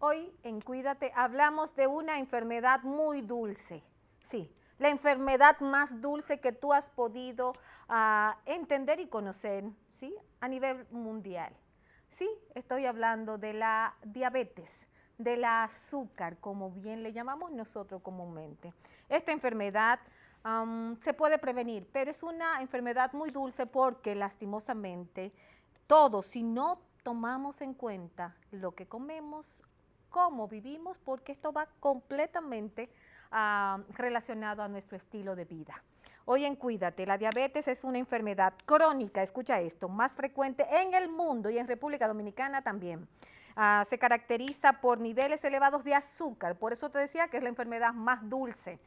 Hoy en Cuídate hablamos de una enfermedad muy dulce, sí, la enfermedad más dulce que tú has podido entender y conocer, ¿sí? A nivel mundial. Sí, estoy hablando de la diabetes, de la azúcar, como bien le llamamos nosotros comúnmente. Esta enfermedad se puede prevenir, pero es una enfermedad muy dulce porque lastimosamente todos, si no tomamos en cuenta lo que comemos, cómo vivimos, porque esto va completamente relacionado a nuestro estilo de vida. Hoy en Cuídate, la diabetes es una enfermedad crónica, escucha esto, más frecuente en el mundo y en República Dominicana también. Se caracteriza por niveles elevados de azúcar, por eso te decía que es la enfermedad más dulce,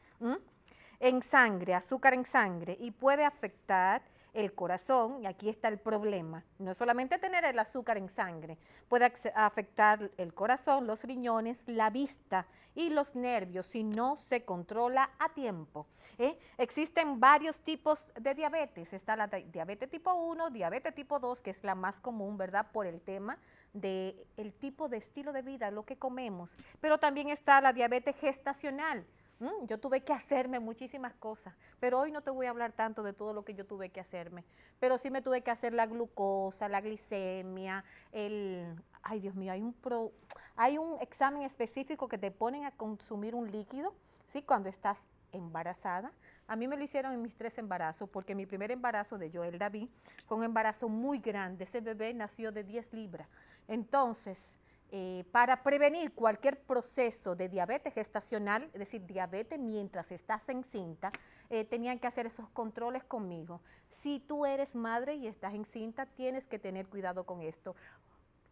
en sangre, azúcar en sangre, y puede afectar el corazón, y aquí está el problema, no es solamente tener el azúcar en sangre, puede afectar el corazón, los riñones, la vista y los nervios si no se controla a tiempo. Existen varios tipos de diabetes, está la diabetes tipo 1, diabetes tipo 2, que es la más común, ¿verdad?, por el tema del tipo de estilo de vida, lo que comemos, pero también está la diabetes gestacional. Yo tuve que hacerme muchísimas cosas, pero hoy no te voy a hablar tanto de todo lo que yo tuve que hacerme, pero sí me tuve que hacer la glucosa, la glicemia, ay Dios mío, hay un examen específico que te ponen a consumir un líquido, ¿sí? Cuando estás embarazada. A mí me lo hicieron en mis 3 embarazos, porque mi primer embarazo de Joel David fue un embarazo muy grande, ese bebé nació de 10 libras, entonces para prevenir cualquier proceso de diabetes gestacional, es decir, diabetes mientras estás encinta, tenían que hacer esos controles conmigo. Si tú eres madre y estás encinta, tienes que tener cuidado con esto.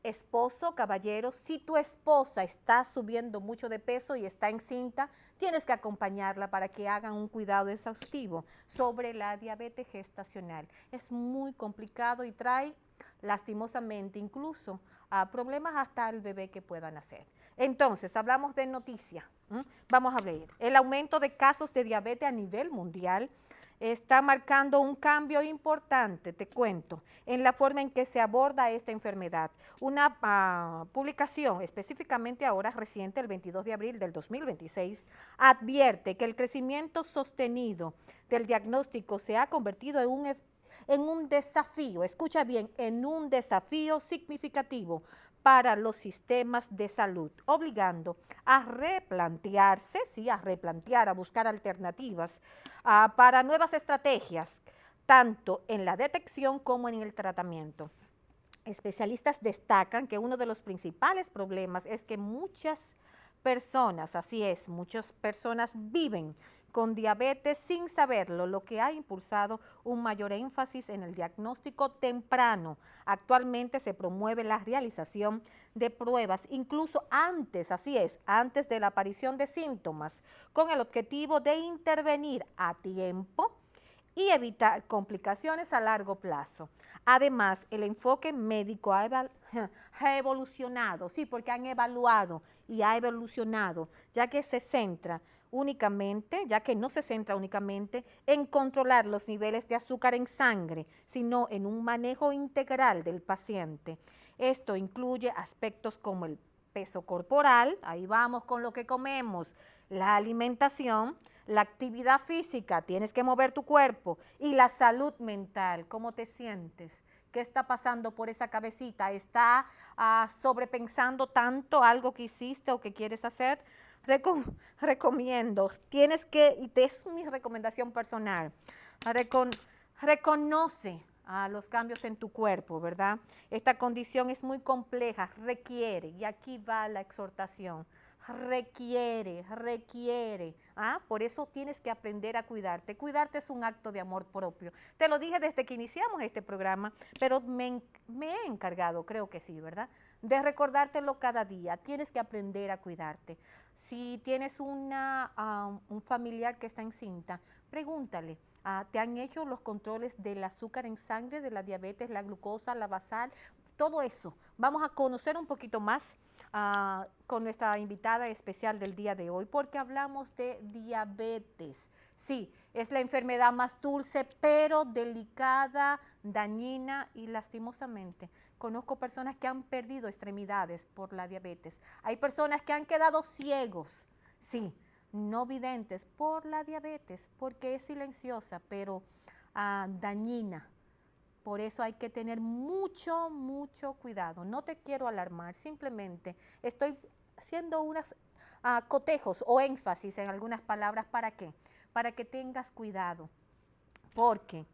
Esposo, caballero, si tu esposa está subiendo mucho de peso y está encinta, tienes que acompañarla para que hagan un cuidado exhaustivo sobre la diabetes gestacional. Es muy complicado y trae lastimosamente incluso a problemas hasta el bebé que pueda nacer. Entonces, hablamos de noticias. Vamos a ver, el aumento de casos de diabetes a nivel mundial está marcando un cambio importante, te cuento, en la forma en que se aborda esta enfermedad. Una publicación específicamente ahora reciente, el 22 de abril del 2026, advierte que el crecimiento sostenido del diagnóstico se ha convertido en un desafío, escucha bien, en un desafío significativo para los sistemas de salud, obligando a replantearse, sí, a replantear, a buscar alternativas para nuevas estrategias, tanto en la detección como en el tratamiento. Especialistas destacan que uno de los principales problemas es que muchas personas, así es, muchas personas viven con diabetes sin saberlo, lo que ha impulsado un mayor énfasis en el diagnóstico temprano. Actualmente se promueve la realización de pruebas, incluso antes, así es, antes de la aparición de síntomas, con el objetivo de intervenir a tiempo y evitar complicaciones a largo plazo. Además, el enfoque médico ha evolucionado, sí, porque han evaluado y ha evolucionado, ya que no se centra únicamente en controlar los niveles de azúcar en sangre, sino en un manejo integral del paciente. Esto incluye aspectos como el peso corporal, ahí vamos con lo que comemos, la alimentación, la actividad física, tienes que mover tu cuerpo, y la salud mental, ¿cómo te sientes? ¿Qué está pasando por esa cabecita? ¿Está sobrepensando tanto algo que hiciste o que quieres hacer? Recomiendo, y es mi recomendación personal, reconoce los cambios en tu cuerpo, ¿verdad? Esta condición es muy compleja, requiere, y aquí va la exhortación, requiere, por eso tienes que aprender a cuidarte. Cuidarte es un acto de amor propio. Te lo dije desde que iniciamos este programa, pero me he encargado, creo que sí, ¿verdad?, de recordártelo cada día. Tienes que aprender a cuidarte. Si tienes un familiar que está encinta, pregúntale, ¿te han hecho los controles del azúcar en sangre, de la diabetes, la glucosa, la basal? Todo eso. Vamos a conocer un poquito más con nuestra invitada especial del día de hoy, porque hablamos de diabetes. Sí, Es la enfermedad más dulce, pero delicada, dañina y lastimosamente. Conozco personas que han perdido extremidades por la diabetes. Hay personas que han quedado ciegos, sí, no videntes por la diabetes, porque es silenciosa, pero dañina. Por eso hay que tener mucho, mucho cuidado. No te quiero alarmar, simplemente estoy haciendo unos cotejos o énfasis en algunas palabras. ¿Para qué? Para que tengas cuidado, porque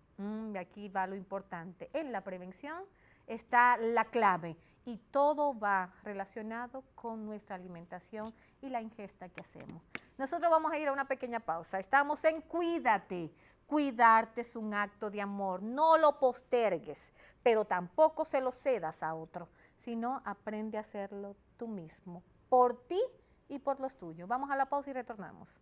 aquí va lo importante. En la prevención está la clave y todo va relacionado con nuestra alimentación y la ingesta que hacemos. Nosotros vamos a ir a una pequeña pausa. Estamos en Cuídate. Cuidarte es un acto de amor. No lo postergues, pero tampoco se lo cedas a otro, sino aprende a hacerlo tú mismo, por ti y por los tuyos. Vamos a la pausa y retornamos.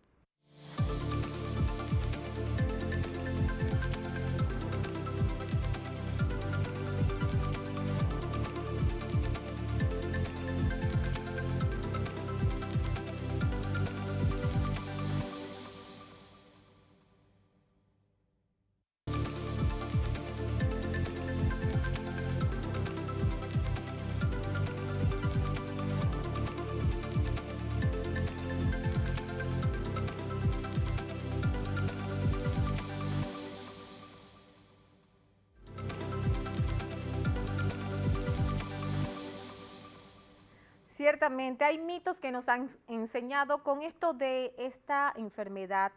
Ciertamente, hay mitos que nos han enseñado con esto de esta enfermedad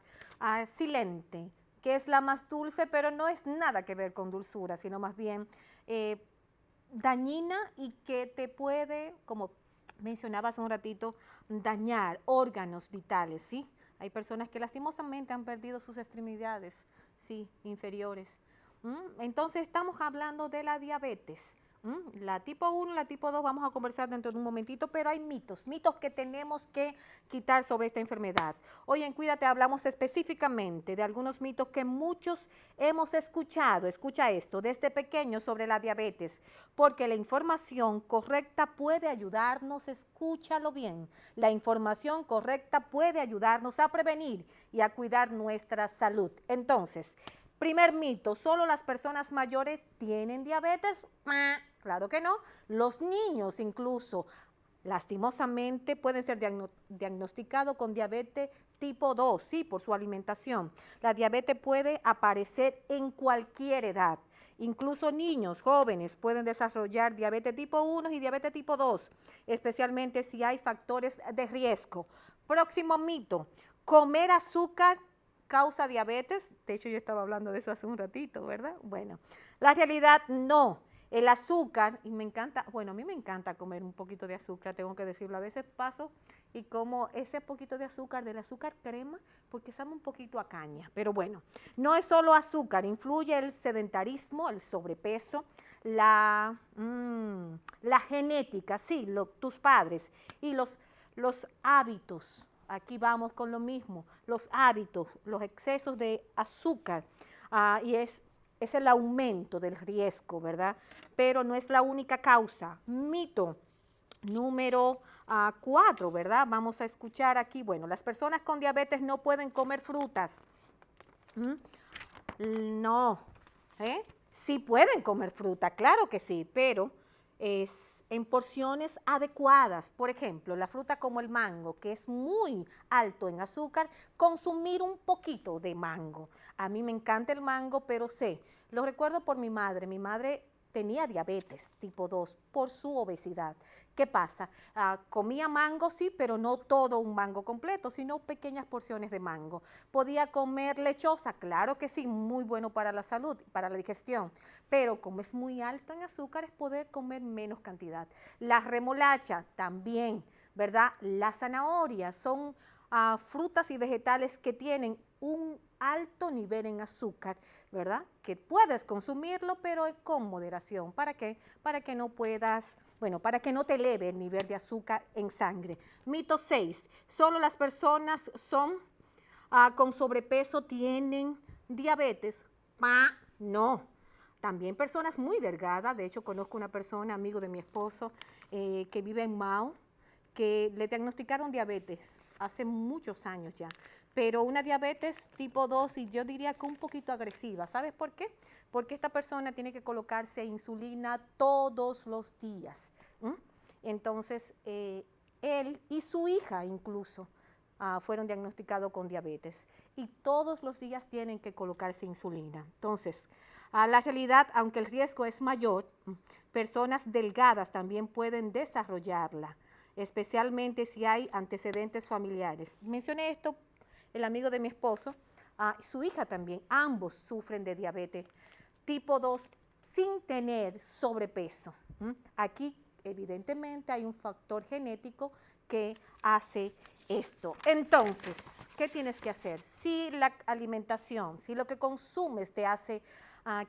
silente, que es la más dulce, pero no es nada que ver con dulzura, sino más bien dañina y que te puede, como mencionaba hace un ratito, dañar órganos vitales, ¿sí? Hay personas que lastimosamente han perdido sus extremidades, sí, inferiores. Entonces estamos hablando de la diabetes. La tipo 1, la tipo 2 vamos a conversar dentro de un momentito, pero hay mitos que tenemos que quitar sobre esta enfermedad. Hoy en Cuídate hablamos específicamente de algunos mitos que muchos hemos escuchado, escucha esto, desde pequeños sobre la diabetes, porque la información correcta puede ayudarnos, escúchalo bien, la información correcta puede ayudarnos a prevenir y a cuidar nuestra salud. Entonces, primer mito, ¿solo las personas mayores tienen diabetes? Claro que no. Los niños incluso, lastimosamente, pueden ser diagnosticados con diabetes tipo 2, sí, por su alimentación. La diabetes puede aparecer en cualquier edad. Incluso niños jóvenes pueden desarrollar diabetes tipo 1 y diabetes tipo 2, especialmente si hay factores de riesgo. Próximo mito, comer azúcar causa diabetes. De hecho, yo estaba hablando de eso hace un ratito, ¿verdad? Bueno, la realidad no. El azúcar, y me encanta, bueno, a mí me encanta comer un poquito de azúcar, tengo que decirlo, a veces paso y como ese poquito de azúcar, del azúcar crema, porque sabe un poquito a caña. Pero bueno, no es solo azúcar, influye el sedentarismo, el sobrepeso, la genética, sí, tus padres y los hábitos. Aquí vamos con lo mismo, los hábitos, los excesos de azúcar, y es el aumento del riesgo, ¿verdad? Pero no es la única causa. Mito número 4, ¿verdad? Vamos a escuchar aquí, bueno, las personas con diabetes no pueden comer frutas. No, sí pueden comer fruta, claro que sí, pero es en porciones adecuadas. Por ejemplo, la fruta como el mango, que es muy alto en azúcar, consumir un poquito de mango. A mí me encanta el mango, pero lo recuerdo por mi madre. Mi madre tenía diabetes tipo 2 por su obesidad. ¿Qué pasa? Comía mango, sí, pero no todo un mango completo, sino pequeñas porciones de mango. ¿Podía comer lechosa? Claro que sí, muy bueno para la salud, para la digestión, pero como es muy alto en azúcar, es poder comer menos cantidad. La remolacha también, ¿verdad? Las zanahorias son frutas y vegetales que tienen un alto nivel en azúcar, ¿verdad? Que puedes consumirlo, pero con moderación. ¿Para qué? Para que no puedas, para que no te eleve el nivel de azúcar en sangre. Mito 6, solo las personas con sobrepeso tienen diabetes. No. También personas muy delgadas, de hecho conozco una persona, amigo de mi esposo, que vive en Mao, que le diagnosticaron diabetes hace muchos años ya, pero una diabetes tipo 2 y yo diría que un poquito agresiva. ¿Sabes por qué? Porque esta persona tiene que colocarse insulina todos los días. Entonces, él y su hija incluso fueron diagnosticados con diabetes y todos los días tienen que colocarse insulina. Entonces, la realidad, aunque el riesgo es mayor, personas delgadas también pueden desarrollarla, especialmente si hay antecedentes familiares. Mencioné esto, el amigo de mi esposo, su hija también, ambos sufren de diabetes tipo 2 sin tener sobrepeso. Aquí, evidentemente, hay un factor genético que hace esto. Entonces, ¿qué tienes que hacer? Si la alimentación, si lo que consumes te hace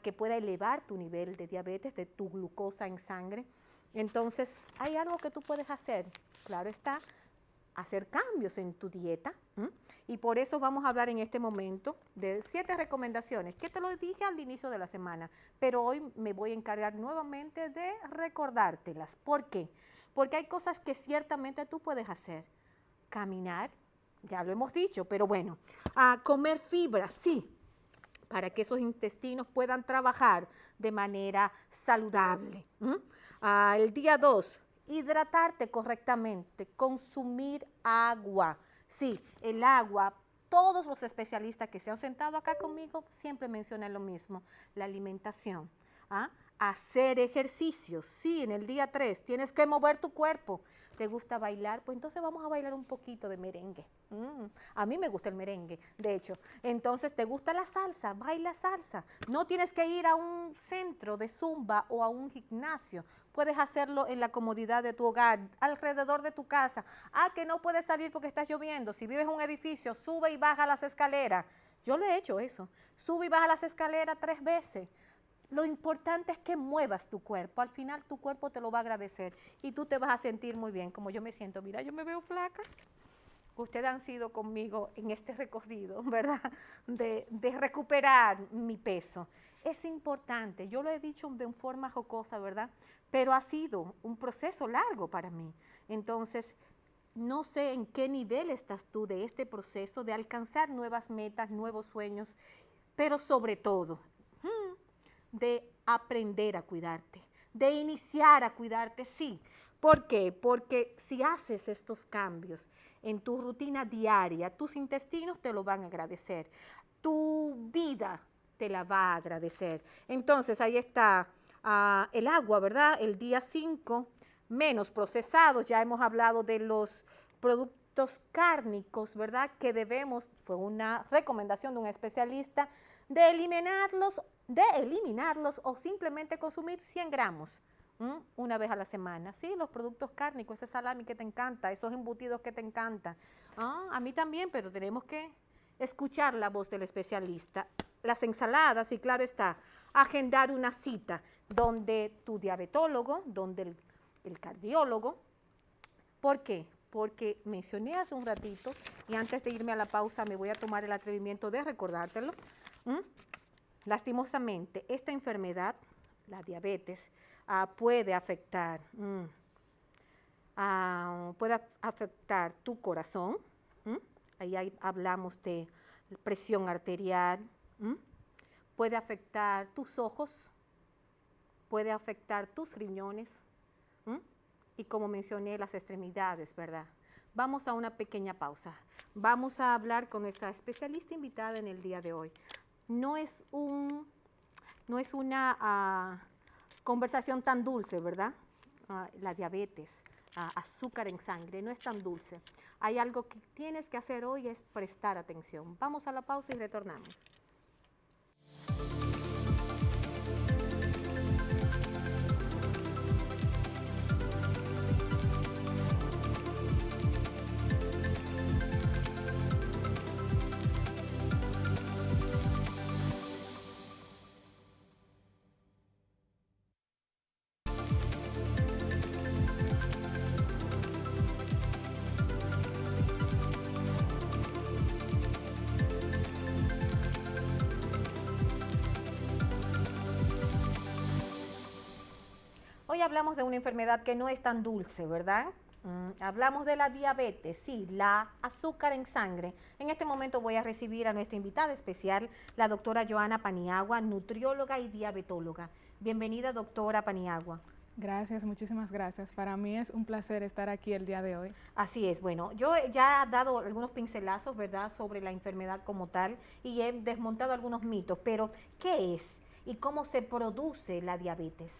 que pueda elevar tu nivel de diabetes, de tu glucosa en sangre, entonces hay algo que tú puedes hacer. Claro está, hacer cambios en tu dieta. Y por eso vamos a hablar en este momento de 7 recomendaciones que te lo dije al inicio de la semana, pero hoy me voy a encargar nuevamente de recordártelas. ¿Por qué? Porque hay cosas que ciertamente tú puedes hacer. Caminar, ya lo hemos dicho, pero bueno, comer fibra, sí, para que esos intestinos puedan trabajar de manera saludable. El día 2, hidratarte correctamente, consumir agua. Sí, el agua, todos los especialistas que se han sentado acá conmigo siempre mencionan lo mismo, la alimentación. Hacer ejercicios, sí, en el día 3 tienes que mover tu cuerpo. ¿Te gusta bailar? Pues entonces vamos a bailar un poquito de merengue. A mí me gusta el merengue, de hecho. Entonces, ¿te gusta la salsa? Baila salsa. No tienes que ir a un centro de zumba o a un gimnasio. Puedes hacerlo en la comodidad de tu hogar, alrededor de tu casa. Que no puedes salir porque está lloviendo. Si vives en un edificio, sube y baja las escaleras. Yo lo he hecho eso. Sube y baja las escaleras 3 veces. Lo importante es que muevas tu cuerpo. Al final tu cuerpo te lo va a agradecer y tú te vas a sentir muy bien, como yo me siento. Mira, yo me veo flaca. Ustedes han sido conmigo en este recorrido, ¿verdad? De recuperar mi peso. Es importante, yo lo he dicho de forma jocosa, ¿verdad? Pero ha sido un proceso largo para mí. Entonces, no sé en qué nivel estás tú de este proceso de alcanzar nuevas metas, nuevos sueños, pero sobre todo, de aprender a cuidarte, de iniciar a cuidarte, sí. ¿Por qué? Porque si haces estos cambios en tu rutina diaria, tus intestinos te lo van a agradecer, tu vida te la va a agradecer. Entonces, ahí está el agua, ¿verdad? El día 5, menos procesados, ya hemos hablado de los productos cárnicos, ¿verdad? Que debemos, fue una recomendación de un especialista, de eliminarlos o simplemente consumir 100 gramos una vez a la semana. Sí, los productos cárnicos, ese salami que te encanta, esos embutidos que te encantan. A mí también, pero tenemos que escuchar la voz del especialista. Las ensaladas, y claro está, agendar una cita donde tu diabetólogo, donde el cardiólogo. ¿Por qué? Porque mencioné hace un ratito, y antes de irme a la pausa me voy a tomar el atrevimiento de recordártelo. Lastimosamente, esta enfermedad, la diabetes, puede afectar tu corazón. Ahí hablamos de presión arterial. Puede afectar tus ojos, puede afectar tus riñones y, como mencioné, las extremidades, ¿verdad? Vamos a una pequeña pausa. Vamos a hablar con nuestra especialista invitada en el día de hoy. No es una conversación tan dulce, ¿verdad? La diabetes, azúcar en sangre, no es tan dulce. Hay algo que tienes que hacer hoy, es prestar atención. Vamos a la pausa y retornamos. Hoy hablamos de una enfermedad que no es tan dulce, ¿verdad? Hablamos de la diabetes, sí, la azúcar en sangre. En este momento voy a recibir a nuestra invitada especial, la doctora Joana Paniagua, nutrióloga y diabetóloga. Bienvenida, doctora Paniagua. Gracias, muchísimas gracias. Para mí es un placer estar aquí el día de hoy. Así es, bueno, yo ya he dado algunos pincelazos, ¿verdad?, sobre la enfermedad como tal y he desmontado algunos mitos, pero ¿qué es y cómo se produce la diabetes?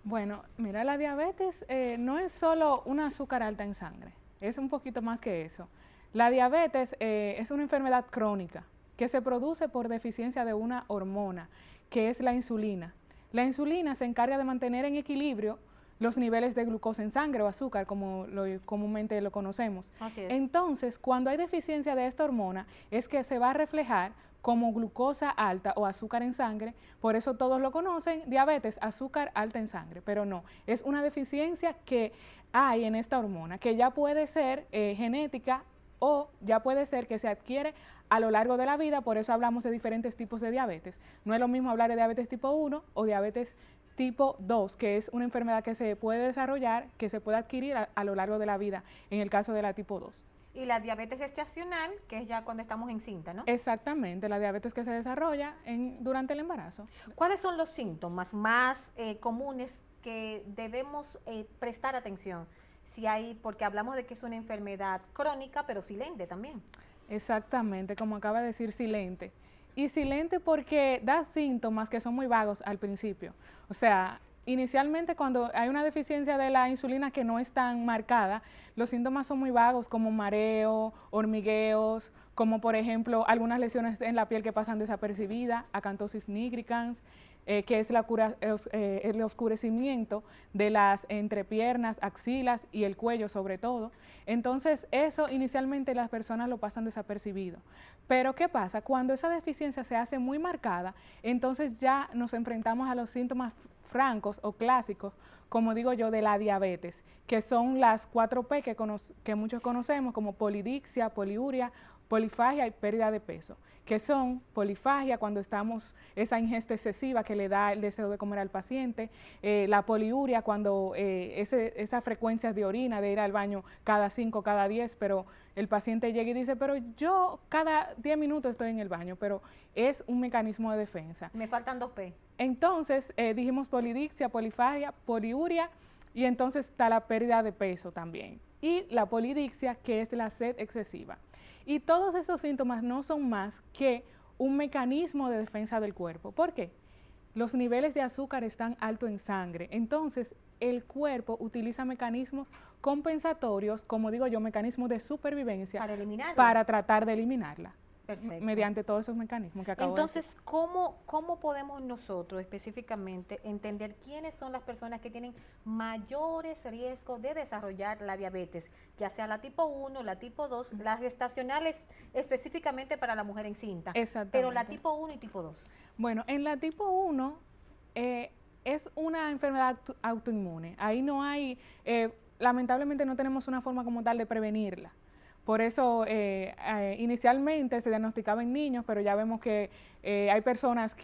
Bueno, mira, la diabetes no es solo una azúcar alta en sangre, es un poquito más que eso. La diabetes es una enfermedad crónica que se produce por deficiencia de una hormona, que es la insulina. La insulina se encarga de mantener en equilibrio los niveles de glucosa en sangre o azúcar, como comúnmente lo conocemos. Así es. Entonces, cuando hay deficiencia de esta hormona, es que se va a reflejar como glucosa alta o azúcar en sangre, por eso todos lo conocen, diabetes, azúcar alta en sangre, pero no, es una deficiencia que hay en esta hormona, que ya puede ser genética o ya puede ser que se adquiere a lo largo de la vida, por eso hablamos de diferentes tipos de diabetes. No es lo mismo hablar de diabetes tipo 1 o diabetes tipo 2, que es una enfermedad que se puede desarrollar, que se puede adquirir a lo largo de la vida, en el caso de la tipo 2. Y la diabetes gestacional, que es ya cuando estamos encinta, ¿no? Exactamente, la diabetes que se desarrolla durante el embarazo. ¿Cuáles son los síntomas más comunes que debemos prestar atención? Si hay, porque hablamos de que es una enfermedad crónica, pero silente también. Exactamente, como acaba de decir, silente. Y silente porque da síntomas que son muy vagos al principio. O sea, inicialmente cuando hay una deficiencia de la insulina que no es tan marcada, los síntomas son muy vagos como mareo, hormigueos, como por ejemplo algunas lesiones en la piel que pasan desapercibidas, acantosis nigricans, que es el oscurecimiento de las entrepiernas, axilas y el cuello sobre todo. Entonces eso inicialmente las personas lo pasan desapercibido. Pero ¿qué pasa? Cuando esa deficiencia se hace muy marcada, entonces ya nos enfrentamos a los síntomas francos o clásicos, como digo yo, de la diabetes, que son las 4P que muchos conocemos como polidixia, poliuria, polifagia y pérdida de peso, que son polifagia cuando estamos, esa ingesta excesiva que le da el deseo de comer al paciente, la poliuria cuando esas frecuencias de orina, de ir al baño cada 5, cada 10, pero el paciente llega y dice, pero yo cada 10 minutos estoy en el baño, pero es un mecanismo de defensa. Me faltan 2P. Entonces, dijimos polidixia, polifagia, poliuria, y entonces está la pérdida de peso también. Y la polidixia, que es la sed excesiva. Y todos esos síntomas no son más que un mecanismo de defensa del cuerpo. ¿Por qué? Los niveles de azúcar están altos en sangre. Entonces, el cuerpo utiliza mecanismos compensatorios, como digo yo, mecanismos de supervivencia, Para eliminarla. para tratar de eliminarla. Perfecto. Mediante todos esos mecanismos que acabo de decir. Entonces, ¿cómo podemos nosotros específicamente entender quiénes son las personas que tienen mayores riesgos de desarrollar la diabetes, ya sea la tipo 1, la tipo 2, las gestacionales específicamente para la mujer encinta, pero la tipo 1 y tipo 2? Bueno, en la tipo 1 es una enfermedad autoinmune. Ahí no hay, lamentablemente no tenemos una forma como tal de prevenirla. Por eso inicialmente se diagnosticaba en niños, pero ya vemos que hay personas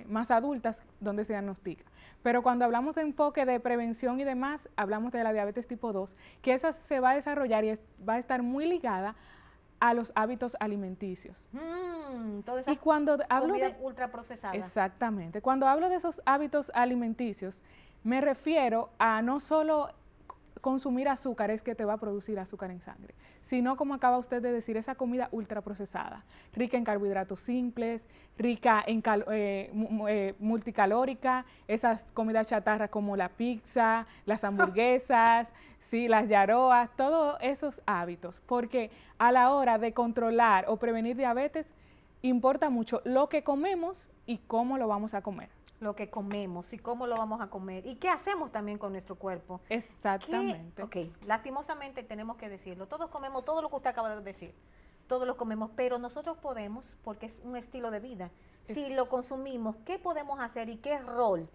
más adultas donde se diagnostica. Pero cuando hablamos de enfoque de prevención y demás, hablamos de la diabetes tipo 2, que esa se va a desarrollar y va a estar muy ligada a los hábitos alimenticios. Toda esa y cuando hablo comida ultraprocesada. Exactamente. Cuando hablo de esos hábitos alimenticios, me refiero a no solo consumir azúcar es que te va a producir azúcar en sangre, sino como acaba usted de decir, esa comida ultraprocesada, rica en carbohidratos simples, rica en multicalórica, esas comidas chatarras como la pizza, las hamburguesas, sí, las yaroas, todos esos hábitos, porque a la hora de controlar o prevenir diabetes, importa mucho lo que comemos y cómo lo vamos a comer. Lo que comemos y cómo lo vamos a comer y qué hacemos también con nuestro cuerpo. Exactamente. Ok, lastimosamente tenemos que decirlo, todos comemos todo lo que usted acaba de decir, todos lo comemos, pero nosotros podemos, porque es un estilo de vida, si lo consumimos, ¿qué podemos hacer y qué rol?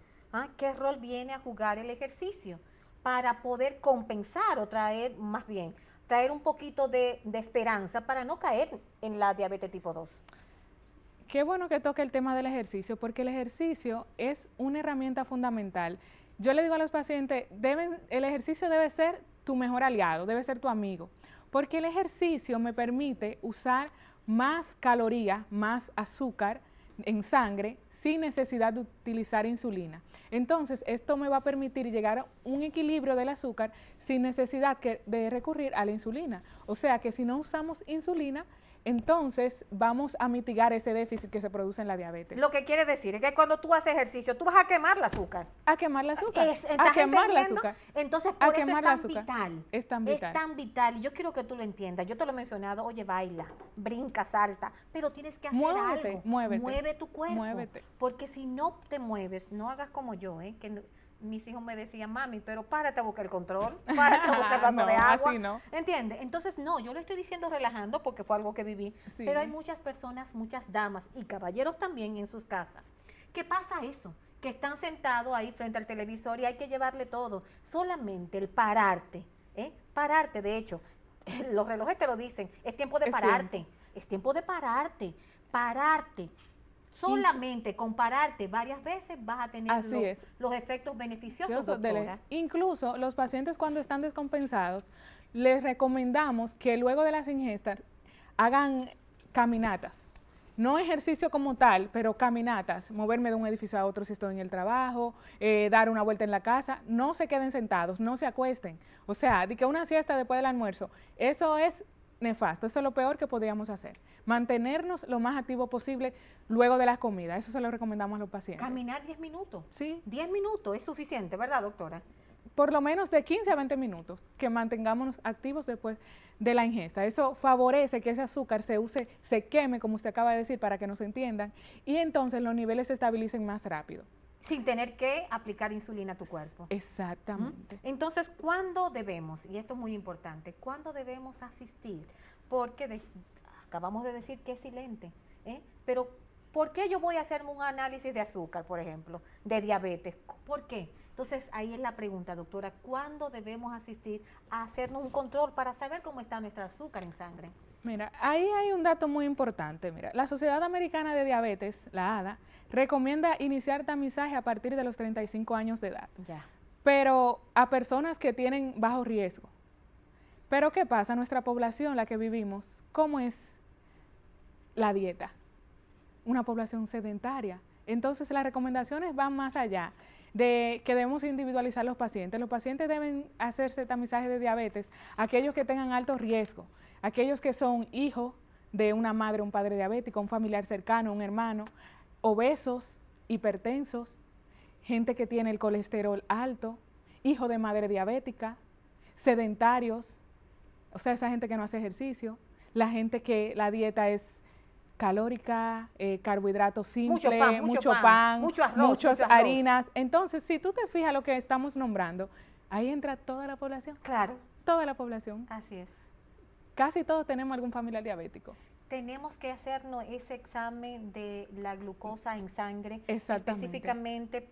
¿Qué rol viene a jugar el ejercicio para poder compensar o traer, más bien, traer un poquito de esperanza para no caer en la diabetes tipo 2? Qué bueno que toque el tema del ejercicio, porque el ejercicio es una herramienta fundamental. Yo le digo a los pacientes, el ejercicio debe ser tu mejor aliado, debe ser tu amigo, porque el ejercicio me permite usar más calorías, más azúcar en sangre sin necesidad de utilizar insulina. Entonces, esto me va a permitir llegar a un equilibrio del azúcar sin necesidad de recurrir a la insulina. O sea que si no usamos insulina, entonces vamos a mitigar ese déficit que se produce en la diabetes. Lo que quiere decir es que cuando tú haces ejercicio, tú vas a quemar el azúcar. A quemar el azúcar. A quemar el azúcar. Entonces, por eso es tan vital. Es tan vital. Es tan vital. Y yo quiero que tú lo entiendas. Yo te lo he mencionado, oye, baila, brinca, salta, pero tienes que hacer algo. Muévete. Mueve tu cuerpo. Muévete. Porque si no te mueves, no hagas como yo, que mis hijos me decían, mami, pero párate a buscar el control, párate a buscar el vaso de agua. Así no. ¿Entiendes? Entonces, no, yo lo estoy diciendo relajando porque fue algo que viví. Sí. Pero hay muchas personas, muchas damas y caballeros también en sus casas. ¿Qué pasa eso? Que están sentados ahí frente al televisor y hay que llevarle todo. Solamente el pararte, pararte, de hecho, los relojes te lo dicen, es tiempo de pararte, es tiempo de pararte, pararte. Solamente compararte varias veces vas a tener los efectos beneficiosos, doctora. Incluso los pacientes cuando están descompensados, les recomendamos que luego de las ingestas hagan caminatas. No ejercicio como tal, pero caminatas, moverme de un edificio a otro si estoy en el trabajo, dar una vuelta en la casa. No se queden sentados, no se acuesten. O sea, de que una siesta después del almuerzo, eso es nefasto, eso es lo peor que podríamos hacer. Mantenernos lo más activo posible luego de las comidas, eso se lo recomendamos a los pacientes. Caminar 10 minutos. Sí. 10 minutos es suficiente, ¿verdad, doctora? Por lo menos de 15 a 20 minutos, que mantengámonos activos después de la ingesta. Eso favorece que ese azúcar se queme, como usted acaba de decir, para que nos entiendan, y entonces los niveles se estabilicen más rápido. Sin tener que aplicar insulina a tu cuerpo. Exactamente. Entonces, ¿cuándo debemos, y esto es muy importante, cuándo debemos asistir? Porque acabamos de decir que es silente, pero ¿por qué yo voy a hacerme un análisis de azúcar, por ejemplo, de diabetes? ¿Por qué? Entonces, ahí es la pregunta, doctora, ¿cuándo debemos asistir a hacernos un control para saber cómo está nuestro azúcar en sangre? Mira, ahí hay un dato muy importante. Mira, la Sociedad Americana de Diabetes, la ADA, recomienda iniciar tamizaje a partir de los 35 años de edad. Ya. Pero a personas que tienen bajo riesgo. Pero ¿qué pasa? Nuestra población, la que vivimos, ¿cómo es la dieta? Una población sedentaria. Entonces las recomendaciones van más allá de que debemos individualizar los pacientes. Los pacientes deben hacerse tamizaje de diabetes, aquellos que tengan alto riesgo, aquellos que son hijos de una madre o un padre diabético, un familiar cercano, un hermano, obesos, hipertensos, gente que tiene el colesterol alto, hijo de madre diabética, sedentarios, o sea, esa gente que no hace ejercicio, la gente que la dieta es calórica, carbohidratos simples, mucho pan, mucho arroz, muchas harinas. Entonces, si tú te fijas lo que estamos nombrando, ahí entra toda la población. Claro. Toda la población. Así es. Casi todos tenemos algún familiar diabético. Tenemos que hacernos ese examen de la glucosa en sangre. Exactamente. Específicamente,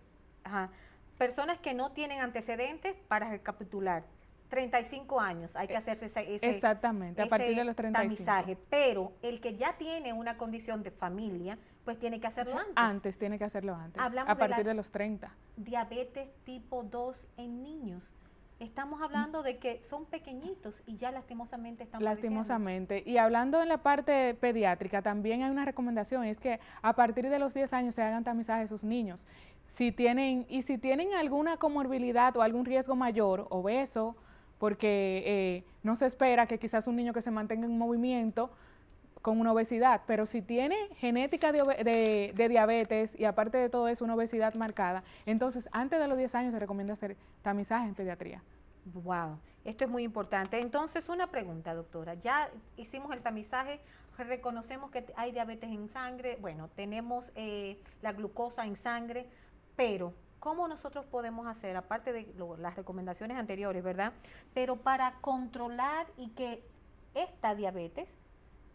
personas que no tienen antecedentes, para recapitular, 35 años, hay que hacerse ese exactamente, a partir de los 35. Tamizaje, pero el que ya tiene una condición de familia, pues tiene que hacerlo antes. Antes, tiene que hacerlo antes, Hablamos a partir de los 30. Diabetes tipo 2 en niños. Estamos hablando de que son pequeñitos y ya lastimosamente están Lastimosamente. Y hablando en la parte pediátrica, también hay una recomendación, es que a partir de los 10 años se hagan tamizaje a esos niños. Si tienen alguna comorbilidad o algún riesgo mayor, obeso, porque no se espera que quizás un niño que se mantenga en movimiento con una obesidad, pero si tiene genética de diabetes y aparte de todo eso una obesidad marcada, entonces antes de los 10 años se recomienda hacer tamizaje en pediatría. Wow, esto es muy importante. Entonces, una pregunta, doctora, ya hicimos el tamizaje, reconocemos que hay diabetes en sangre, bueno, tenemos la glucosa en sangre, pero ¿cómo nosotros podemos hacer, aparte de las recomendaciones anteriores, verdad? Pero para controlar y que esta diabetes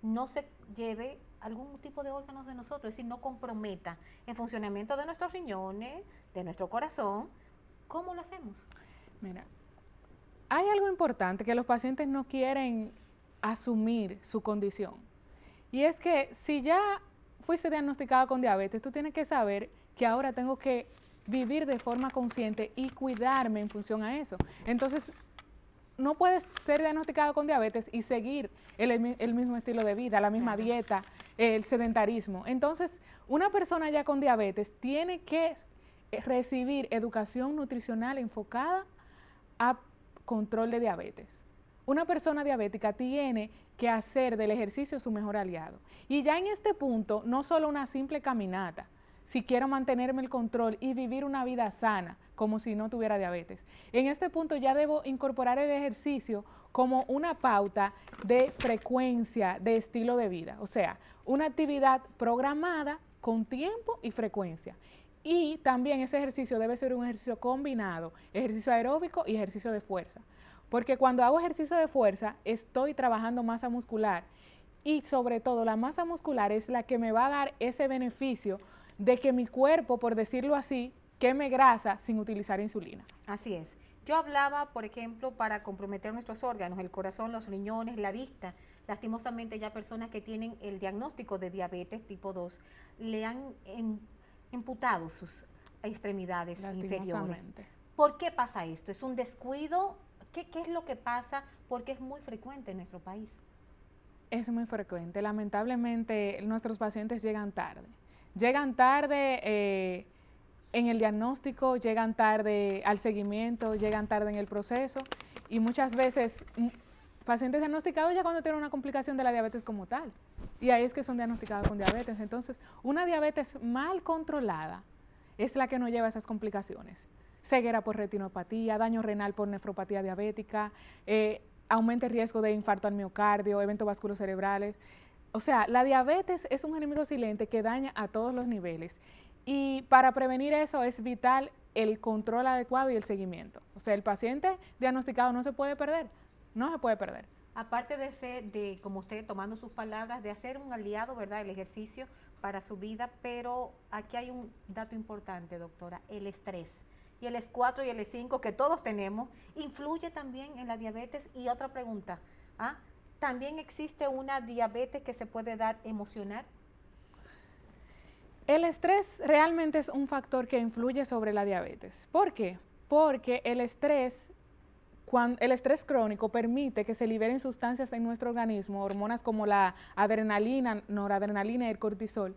no se lleve algún tipo de órganos de nosotros, es decir, no comprometa el funcionamiento de nuestros riñones, de nuestro corazón, ¿cómo lo hacemos? Mira, hay algo importante que los pacientes no quieren asumir su condición, y es que si ya fuiste diagnosticado con diabetes, tú tienes que saber que ahora tengo que vivir de forma consciente y cuidarme en función a eso. Entonces, no puedes ser diagnosticado con diabetes y seguir el mismo estilo de vida, la misma dieta, el sedentarismo. Entonces, una persona ya con diabetes tiene que recibir educación nutricional enfocada a control de diabetes. Una persona diabética tiene que hacer del ejercicio su mejor aliado. Y ya en este punto, no solo una simple caminata, si quiero mantenerme el control y vivir una vida sana, como si no tuviera diabetes. En este punto ya debo incorporar el ejercicio como una pauta de frecuencia de estilo de vida, o sea, una actividad programada con tiempo y frecuencia. Y también ese ejercicio debe ser un ejercicio combinado, ejercicio aeróbico y ejercicio de fuerza. Porque cuando hago ejercicio de fuerza, estoy trabajando masa muscular y sobre todo la masa muscular es la que me va a dar ese beneficio de que mi cuerpo, por decirlo así, queme grasa sin utilizar insulina. Así es. Yo hablaba, por ejemplo, para comprometer nuestros órganos, el corazón, los riñones, la vista. Lastimosamente ya personas que tienen el diagnóstico de diabetes tipo 2 le han imputado sus extremidades inferiores. ¿Por qué pasa esto? ¿Es un descuido? ¿Qué es lo que pasa? Porque es muy frecuente en nuestro país. Es muy frecuente. Lamentablemente nuestros pacientes llegan tarde. Llegan tarde en el diagnóstico, llegan tarde al seguimiento, llegan tarde en el proceso y muchas veces pacientes diagnosticados ya cuando tienen una complicación de la diabetes como tal. Y ahí es que son diagnosticados con diabetes. Entonces, una diabetes mal controlada es la que nos lleva a esas complicaciones. Ceguera por retinopatía, daño renal por nefropatía diabética, aumenta el riesgo de infarto al miocardio, eventos vasculocerebrales. O sea, la diabetes es un enemigo silente que daña a todos los niveles. Y para prevenir eso es vital el control adecuado y el seguimiento. O sea, el paciente diagnosticado no se puede perder, no se puede perder. Aparte de ser, como usted tomando sus palabras, de hacer un aliado, ¿verdad?, el ejercicio para su vida, pero aquí hay un dato importante, doctora, el estrés. Y el S4 y el E5 que todos tenemos, influye también en la diabetes. Y otra pregunta, ¿también existe una diabetes que se puede dar emocional? El estrés realmente es un factor que influye sobre la diabetes. ¿Por qué? Porque el estrés crónico permite que se liberen sustancias en nuestro organismo, hormonas como la adrenalina, noradrenalina y el cortisol,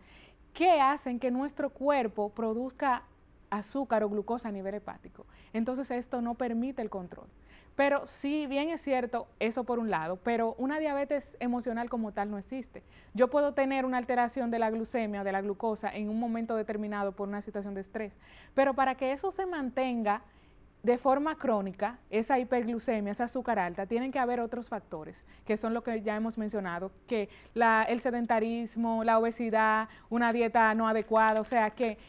que hacen que nuestro cuerpo produzca azúcar o glucosa a nivel hepático. Entonces esto no permite el control. Pero sí, bien es cierto, eso por un lado, pero una diabetes emocional como tal no existe. Yo puedo tener una alteración de la glucemia, de la glucosa, en un momento determinado por una situación de estrés, pero para que eso se mantenga de forma crónica, esa hiperglucemia, esa azúcar alta, tienen que haber otros factores, que son lo que ya hemos mencionado, que el sedentarismo, la obesidad, una dieta no adecuada, o sea que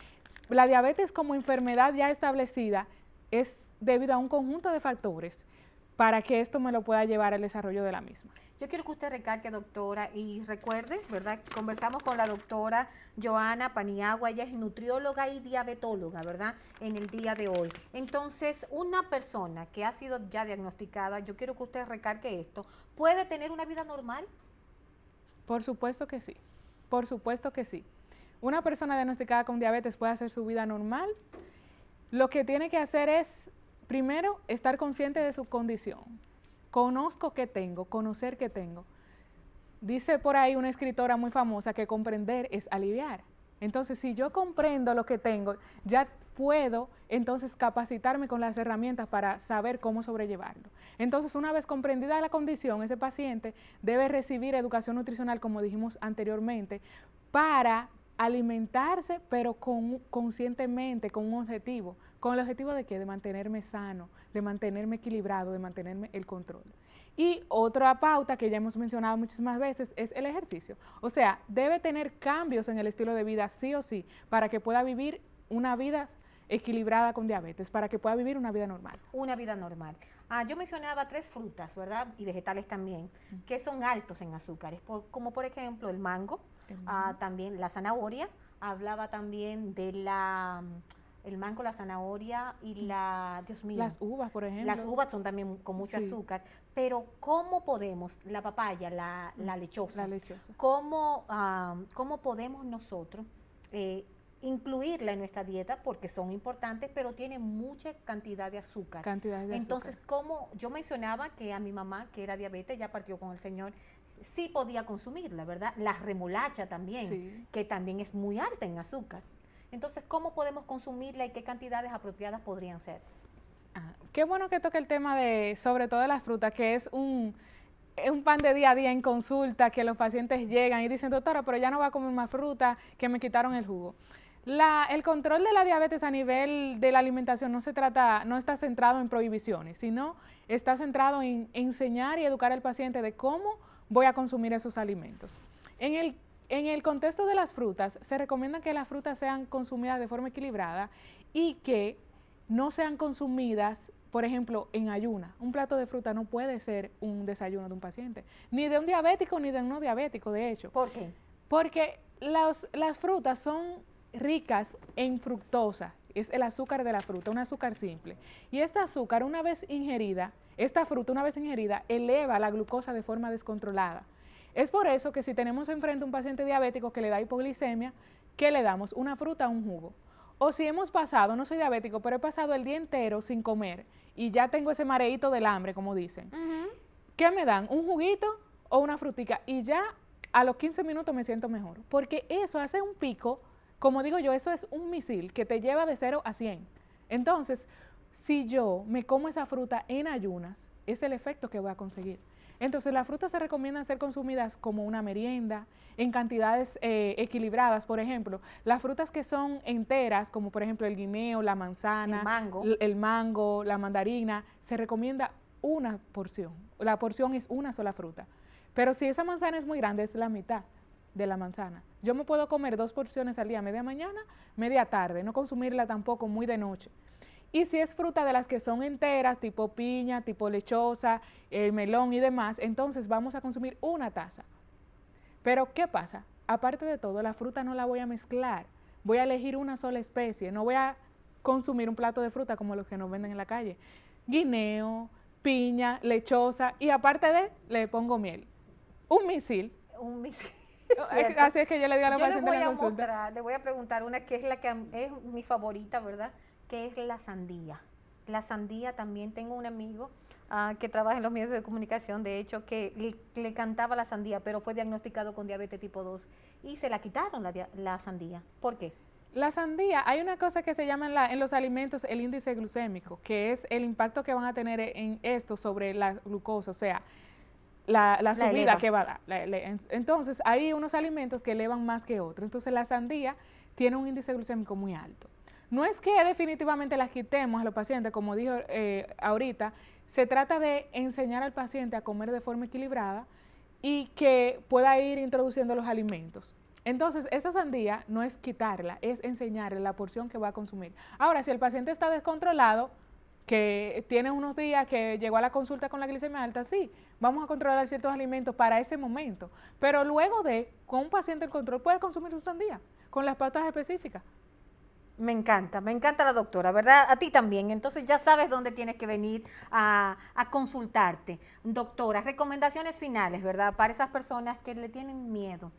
la diabetes como enfermedad ya establecida es debido a un conjunto de factores para que esto me lo pueda llevar al desarrollo de la misma. Yo quiero que usted recalque, doctora, y recuerde, ¿verdad? Conversamos con la doctora Joana Paniagua, ella es nutrióloga y diabetóloga, ¿verdad? En el día de hoy. Entonces, una persona que ha sido ya diagnosticada, yo quiero que usted recalque esto, ¿puede tener una vida normal? Por supuesto que sí, por supuesto que sí. Una persona diagnosticada con diabetes puede hacer su vida normal. Lo que tiene que hacer es, primero, estar consciente de su condición. Conozco qué tengo, conocer qué tengo. Dice por ahí una escritora muy famosa que comprender es aliviar. Entonces, si yo comprendo lo que tengo, ya puedo entonces capacitarme con las herramientas para saber cómo sobrellevarlo. Entonces, una vez comprendida la condición, ese paciente debe recibir educación nutricional, como dijimos anteriormente, para alimentarse, pero conscientemente, con un objetivo. ¿Con el objetivo de qué? De mantenerme sano, de mantenerme equilibrado, de mantenerme el control. Y otra pauta que ya hemos mencionado muchísimas veces es el ejercicio. O sea, debe tener cambios en el estilo de vida sí o sí para que pueda vivir una vida equilibrada con diabetes, para que pueda vivir una vida normal. Una vida normal. Yo mencionaba 3 frutas, ¿verdad? Y vegetales también, que son altos en azúcares, como por ejemplo el mango, también la zanahoria, hablaba también de el mango, la zanahoria y Dios mío. Las uvas, por ejemplo. Las uvas son también con mucho azúcar, pero ¿cómo podemos, la papaya, la lechosa, la lechosa. ¿cómo podemos nosotros incluirla en nuestra dieta porque son importantes, pero tienen mucha cantidad de azúcar. Entonces, como yo mencionaba que a mi mamá, que era diabetes, ya partió con el Señor, sí podía consumirla, ¿verdad? La remolacha también, sí, que también es muy alta en azúcar. Entonces, ¿cómo podemos consumirla y qué cantidades apropiadas podrían ser? Qué bueno que toque el tema de, sobre todo de las frutas, que es un pan de día a día en consulta, que los pacientes llegan y dicen, doctora, pero ya no va a comer más fruta, que me quitaron el jugo. El control de la diabetes a nivel de la alimentación no está centrado en prohibiciones, sino está centrado en enseñar y educar al paciente de cómo voy a consumir esos alimentos. En el contexto de las frutas, se recomienda que las frutas sean consumidas de forma equilibrada y que no sean consumidas, por ejemplo, en ayuna. Un plato de fruta no puede ser un desayuno de un paciente, ni de un diabético ni de un no diabético, de hecho. ¿Por qué? Porque las frutas son ricas en fructosa, es el azúcar de la fruta, un azúcar simple. Y esta azúcar, una vez ingerida, esta fruta una vez ingerida, eleva la glucosa de forma descontrolada. Es por eso que si tenemos enfrente un paciente diabético que le da hipoglicemia, ¿qué le damos? Una fruta o un jugo. O si hemos pasado, no soy diabético, pero he pasado el día entero sin comer y ya tengo ese mareíto del hambre, como dicen. ¿Qué me dan? ¿Un juguito o una frutica? Y ya a los 15 minutos me siento mejor, porque eso hace un pico, como digo yo, eso es un misil que te lleva de 0 a 100. Entonces, si yo me como esa fruta en ayunas, es el efecto que voy a conseguir. Entonces, las frutas se recomiendan ser consumidas como una merienda, en cantidades equilibradas. Por ejemplo, las frutas que son enteras, como por ejemplo el guineo, la manzana, el mango, la mandarina, se recomienda una porción. La porción es una sola fruta. Pero si esa manzana es muy grande, es la mitad de la manzana. Yo me puedo comer 2 porciones al día, media mañana, media tarde, no consumirla tampoco muy de noche. Y si es fruta de las que son enteras, tipo piña, tipo lechosa, el melón y demás, entonces vamos a consumir una taza. Pero, ¿qué pasa? Aparte de todo, la fruta no la voy a mezclar. Voy a elegir una sola especie. No voy a consumir un plato de fruta como los que nos venden en la calle. Guineo, piña, lechosa y aparte le pongo miel. Un misil. Un misil. Así es que yo le digo a la paciente en la consulta. Le voy a preguntar una que es la que es mi favorita, ¿verdad? Que es la sandía. La sandía también, tengo un amigo que trabaja en los medios de comunicación, de hecho, que le cantaba la sandía, pero fue diagnosticado con diabetes tipo 2 y se la quitaron la sandía. ¿Por qué? La sandía, hay una cosa que se llama en los alimentos el índice glucémico, que es el impacto que van a tener en esto sobre la glucosa, o sea, la subida que va a dar. Entonces, hay unos alimentos que elevan más que otros. Entonces, la sandía tiene un índice glucémico muy alto. No es que definitivamente las quitemos a los pacientes, como dijo ahorita, se trata de enseñar al paciente a comer de forma equilibrada y que pueda ir introduciendo los alimentos. Entonces, esa sandía no es quitarla, es enseñarle la porción que va a consumir. Ahora, si el paciente está descontrolado, que tiene unos días que llegó a la consulta con la glicemia alta, sí, vamos a controlar ciertos alimentos para ese momento. Pero luego con un paciente en control, puede consumir su sandía con las pautas específicas. Me encanta la doctora, ¿verdad? A ti también. Entonces ya sabes dónde tienes que venir a consultarte. Doctora, recomendaciones finales, ¿verdad? Para esas personas que le tienen miedo.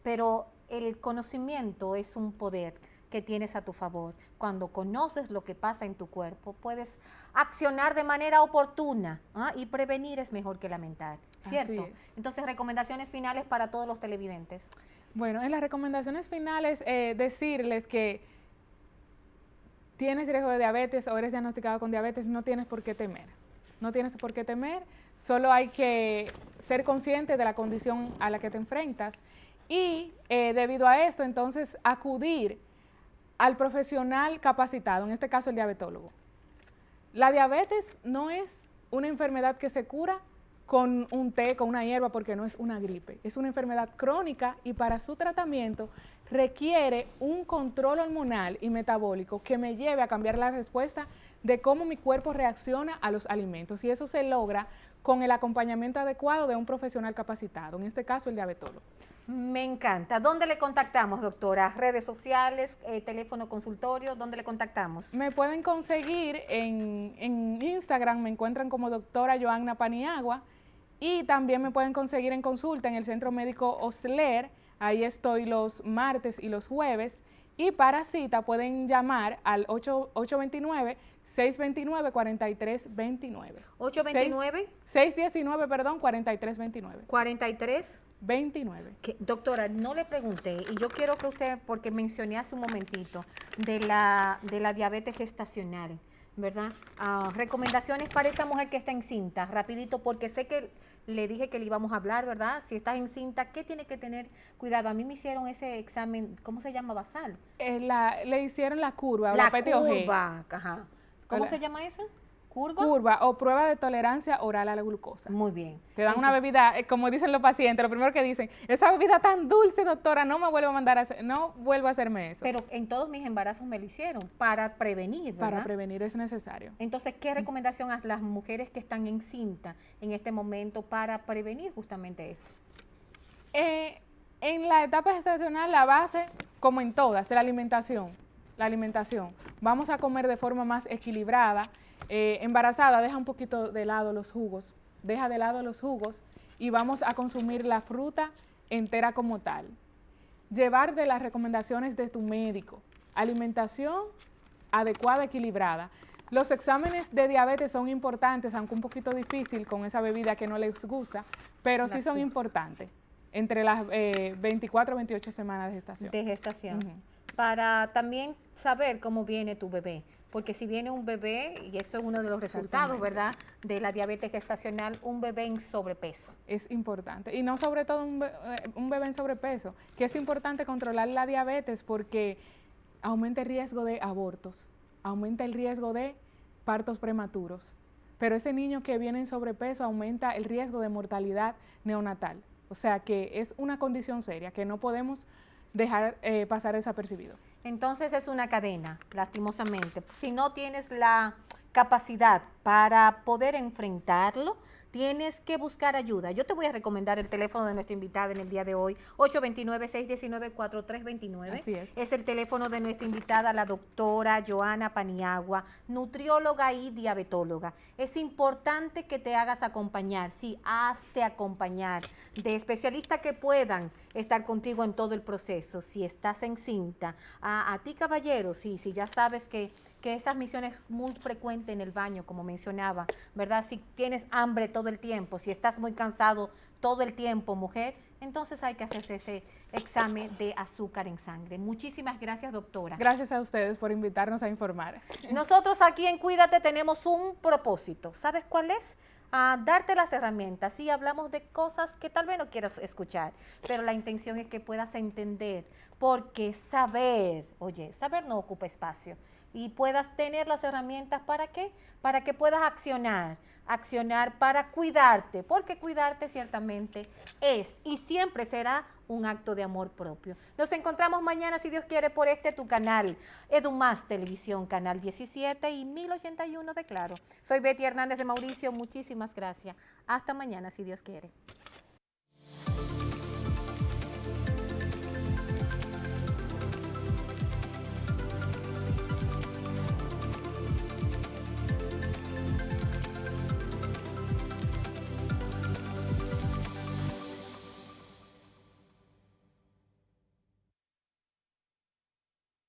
Pero el conocimiento es un poder que tienes a tu favor. Cuando conoces lo que pasa en tu cuerpo, puedes accionar de manera oportuna, y prevenir es mejor que lamentar, ¿cierto? Entonces, recomendaciones finales para todos los televidentes. Bueno, en las recomendaciones finales, decirles que tienes riesgo de diabetes o eres diagnosticado con diabetes, no tienes por qué temer. No tienes por qué temer, solo hay que ser consciente de la condición a la que te enfrentas y debido a esto, entonces, acudir al profesional capacitado, en este caso el diabetólogo. La diabetes no es una enfermedad que se cura con un té, con una hierba, porque no es una gripe. Es una enfermedad crónica y para su tratamiento requiere un control hormonal y metabólico que me lleve a cambiar la respuesta de cómo mi cuerpo reacciona a los alimentos. Y eso se logra con el acompañamiento adecuado de un profesional capacitado, en este caso el diabetólogo. Me encanta. ¿Dónde le contactamos, doctora? ¿Redes sociales, teléfono consultorio? ¿Dónde le contactamos? Me pueden conseguir en Instagram, me encuentran como doctora Joanna Paniagua y también me pueden conseguir en consulta en el Centro Médico Osler, ahí estoy los martes y los jueves Y para cita pueden llamar al 829-629-4329. 829 619, perdón, 4329. 43. 29. Doctora, no le pregunté, y yo quiero que usted, porque mencioné hace un momentito, de la diabetes gestacional, ¿verdad? Recomendaciones para esa mujer que está encinta, rapidito, porque sé que le dije que le íbamos a hablar, ¿verdad? Si estás encinta, ¿qué tiene que tener cuidado? A mí me hicieron ese examen, ¿cómo se llama? Basal. Le hicieron la curva, o La la PTOG. curva, ajá. ¿Cómo se llama esa? Curva o prueba de tolerancia oral a la glucosa. Muy bien. Te dan una bebida, como dicen los pacientes, lo primero que dicen, esa bebida tan dulce, doctora, no me vuelvo a mandar a hacer, no vuelvo a hacerme eso. Pero en todos mis embarazos me lo hicieron, para prevenir, ¿verdad? Para prevenir es necesario. Entonces, ¿qué recomendación a las mujeres que están encinta en este momento para prevenir justamente esto? En la etapa gestacional, la base, como en todas, de la alimentación. La alimentación. Vamos a comer de forma más equilibrada. Embarazada, deja un poquito de lado los jugos, deja de lado los jugos y vamos a consumir la fruta entera como tal. Llevar de las recomendaciones de tu médico, alimentación adecuada, equilibrada. Los exámenes de diabetes son importantes, aunque un poquito difícil con esa bebida que no les gusta, pero sí son importantes entre las 24 o 28 semanas de gestación. De gestación. Para también saber cómo viene tu bebé. Porque si viene un bebé, y eso es uno de los resultados, ¿verdad?, de la diabetes gestacional, un bebé en sobrepeso. Es importante. Y no sobre todo un bebé en sobrepeso, que es importante controlar la diabetes porque aumenta el riesgo de abortos, aumenta el riesgo de partos prematuros. Pero ese niño que viene en sobrepeso aumenta el riesgo de mortalidad neonatal. O sea que es una condición seria que no podemos dejar pasar desapercibido. Entonces es una cadena, lastimosamente. Si no tienes la capacidad para poder enfrentarlo, tienes que buscar ayuda. Yo te voy a recomendar el teléfono de nuestra invitada en el día de hoy, 829-619-4329. Así es. Es el teléfono de nuestra invitada, la doctora Joana Paniagua, nutrióloga y diabetóloga. Es importante que te hagas acompañar, sí, hazte acompañar de especialistas que puedan estar contigo en todo el proceso. Si estás encinta, a ti caballero, sí, ya sabes que esas misiones muy frecuentes en el baño, como mencionaba, ¿verdad? Si tienes hambre todo el tiempo, si estás muy cansado todo el tiempo, mujer, entonces hay que hacerse ese examen de azúcar en sangre. Muchísimas gracias, doctora. Gracias a ustedes por invitarnos a informar. Nosotros aquí en Cuídate tenemos un propósito. ¿Sabes cuál es? Darte las herramientas. Sí, hablamos de cosas que tal vez no quieras escuchar, pero la intención es que puedas entender, porque saber no ocupa espacio, y puedas tener las herramientas ¿para qué? Para que puedas accionar para cuidarte, porque cuidarte ciertamente es y siempre será un acto de amor propio. Nos encontramos mañana, si Dios quiere, por tu canal, EduMás Televisión, canal 17 y 1081 de Claro. Soy Betty Hernández de Mauricio, muchísimas gracias. Hasta mañana, si Dios quiere.